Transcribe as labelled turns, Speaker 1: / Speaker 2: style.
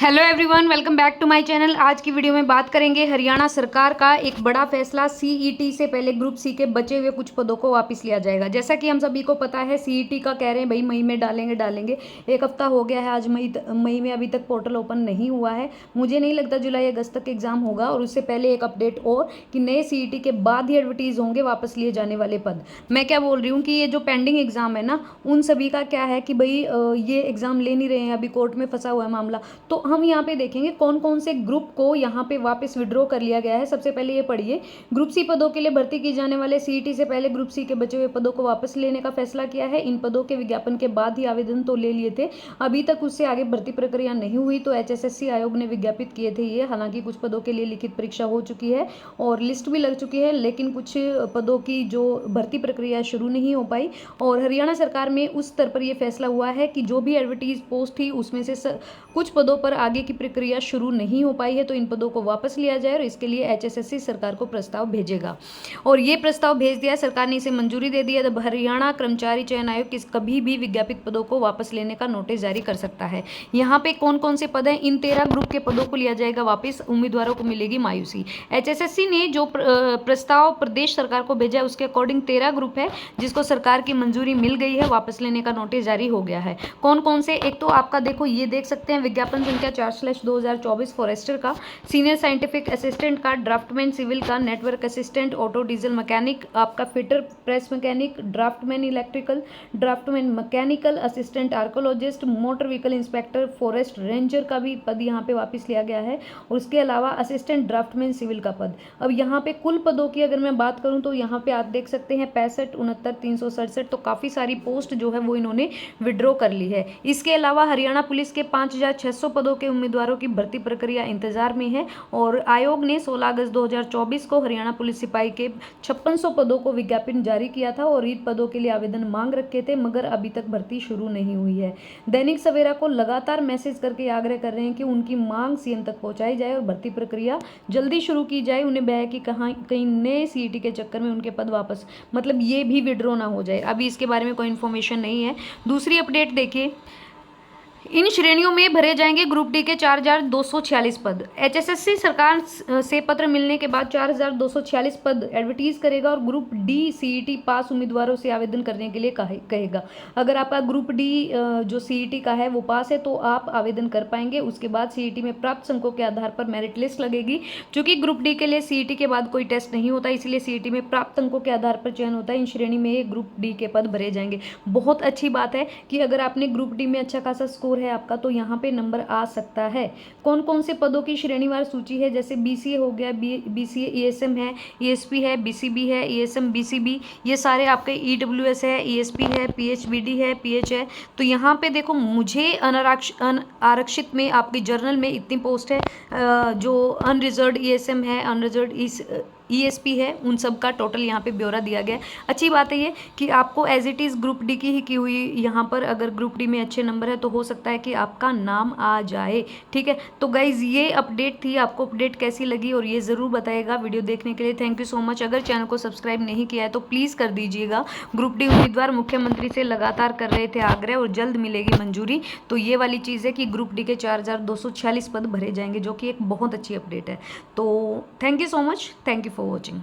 Speaker 1: Hello everyone, welcome back to my channel. आज की video में बात करेंगे हरियाणा सरकार का एक बड़ा फैसला। सीईटी से पहले ग्रुप सी के बचे हुए कुछ पदों को वापस लिया जाएगा। जैसा कि हम सभी को पता है, सीईटी का कह रहे हैं भाई मई में डालेंगे। एक हफ्ता हो गया है, आज मई में अभी तक पोर्टल ओपन नहीं हुआ है। मुझे नहीं लगता जुलाई अगस्त तक एग्जाम होगा। और उससे पहले एक अपडेट और कि नए सीईटी के बाद ही एडवर्टीज होंगे वापस लिए जाने वाले पद। मैं क्या बोल रही हूँ कि ये जो पेंडिंग एग्जाम है ना, उन सभी का क्या है कि भाई ये एग्जाम ले नहीं रहे हैं, अभी कोर्ट में फंसा हुआ है मामला। तो हम यहाँ पे देखेंगे कौन कौन से ग्रुप को यहाँ पे वापस विड्रॉ कर लिया गया है। सबसे पहले ये पढ़िए, ग्रुप सी पदों के लिए भर्ती की जाने वाले सीईटी से पहले ग्रुप सी के बचे हुए पदों को वापस लेने का फैसला किया है। इन पदों के विज्ञापन के बाद ही आवेदन तो ले लिए थे, अभी तक उससे आगे भर्ती प्रक्रिया नहीं हुई, तो एचएसएससी आयोग ने विज्ञापित किए थे ये। हालांकि कुछ पदों के लिए लिखित परीक्षा हो चुकी है और लिस्ट भी लग चुकी है, लेकिन कुछ पदों की जो भर्ती प्रक्रिया शुरू नहीं हो पाई। और हरियाणा सरकार में उस स्तर पर यह फैसला हुआ है कि जो भी एडवर्टीज पोस्ट थी उसमें से कुछ पदों पर आगे की प्रक्रिया शुरू नहीं हो पाई है, तो इन पदों को वापस लिया जाए और इसके लिए एचएसएससी सरकार को प्रस्ताव भेजेगा। और ये प्रस्ताव भेज दिया, सरकार ने इसे मंजूरी दे दी है। तब हरियाणा कर्मचारी चयन आयोग कभी भी विज्ञापित पदों को वापस लेने का नोटिस जारी कर सकता है। यहाँ पे कौन कौन से पद हैं, इन 13 ग्रुप के पदों को लिया जाएगा वापस, उम्मीदवारों को मिलेगी मायूसी। एचएसएससी ने जो प्रस्ताव प्रदेश सरकार को भेजा है उसके अकॉर्डिंग 13 ग्रुप है जिसको सरकार की मंजूरी मिल गई है, वापस लेने का नोटिस जारी हो गया है। कौन कौन से, एक तो आपका देखो ये देख सकते हैं विज्ञापन संख्या 4/2024 फॉरेस्टर का, सीनियर साइंटिफिक असिस्टेंट का, ड्राफ्टमैन सिविल का, network assistant, auto diesel mechanic, आपका fitter press mechanic, draftman electrical, draftman mechanical, assistant archaeologist, motor vehicle inspector, forest ranger का भी पद यहाँ पे वापस लिया गया है। और उसके अलावा असिस्टेंट ड्राफ्टमैन सिविल का पद। अब यहाँ पे कुल पदों की अगर मैं बात करूँ तो यहाँ पे आप देख सकते हैं 65, 69, 367, तो काफ़ी सारी पोस्ट जो है वो इन्होंने विड्रॉ कर ली है। इसके अलावा हरियाणा पुलिस के 5600 पदों के उम्मीदवारों की भर्ती प्रक्रिया इंतजार में है। और आयोग ने 16 अगस्त 2024 को हरियाणा पुलिस सिपाही के 5600 पदों को विज्ञापन जारी किया था और इन पदों के लिए आवेदन मांग रखे थे, मगर अभी तक भर्ती शुरू नहीं हुई है। दैनिक सवेरा को लगातार मैसेज करके आग्रह कर रहे हैं कि उनकी मांग सीएम तक पहुंचाई जाए और भर्ती प्रक्रिया जल्दी शुरू की जाए। उन्हें भय कि कहीं नए सीईटी के चक्कर में उनके पद वापस, मतलब ये भी विड्रॉ ना हो जाए। अभी इसके बारे में कोई इन्फॉर्मेशन नहीं है। दूसरी अपडेट देखिए, इन श्रेणियों में भरे जाएंगे ग्रुप डी के 4246 पद। एचएसएससी सरकार से पत्र मिलने के बाद 4246 पद एडवर्टीज करेगा और ग्रुप डी सीईटी पास उम्मीदवारों से आवेदन करने के लिए कहेगा। अगर आपका ग्रुप डी जो सीईटी का है वो पास है तो आप आवेदन कर पाएंगे। उसके बाद सीईटी में प्राप्त अंकों के आधार पर मेरिट लिस्ट लगेगी। चूंकि ग्रुप डी के लिए सीईटी के बाद कोई टेस्ट नहीं होता, इसलिए सीईटी में प्राप्त अंकों के आधार पर चयन होता है। इन श्रेणी में ग्रुप डी के पद भरे जाएंगे। बहुत अच्छी बात है कि अगर आपने ग्रुप डी में अच्छा खासा स्कोर है आपका तो यहाँ पे नंबर आ सकता है। कौन कौन से पदों की श्रेणीवार सूची है, जैसे बीसीए हो गया, बीसीए ईएसएम है, ईएसपी है, बीसीबी है, ईएसएम बीसीबी, ये सारे आपके ईडब्ल्यूएस है, ईएसपी है, पीएचबीडी है, पीएच है। तो यहाँ पे देखो मुझे आरक्षित में आपकी जर्नल में इतनी पोस्ट है, जो अनरिजर्व्ड ईएसएम है, अनरिजर्व्ड ईएसपी है, उन सब का टोटल यहाँ पे ब्यौरा दिया गया है। अच्छी बात है ये कि आपको as it is group D की ही की हुई यहाँ पर अगर ग्रुप डी में अच्छे नंबर है तो हो सकता है कि आपका नाम आ जाए। ठीक है, तो गाइज ये अपडेट थी। आपको अपडेट कैसी लगी और ये ज़रूर बताइएगा। वीडियो देखने के लिए थैंक यू सो मच। अगर चैनल को सब्सक्राइब नहीं किया है तो प्लीज़ कर दीजिएगा। ग्रुप डी उम्मीदवार मुख्यमंत्री से लगातार कर रहे थे आग्रह और जल्द मिलेगी मंजूरी। तो ये वाली चीज़ है कि ग्रुप डी के 4246 पद भरे जाएंगे, जो कि एक बहुत अच्छी अपडेट है। तो thank you so much, thank you for watching।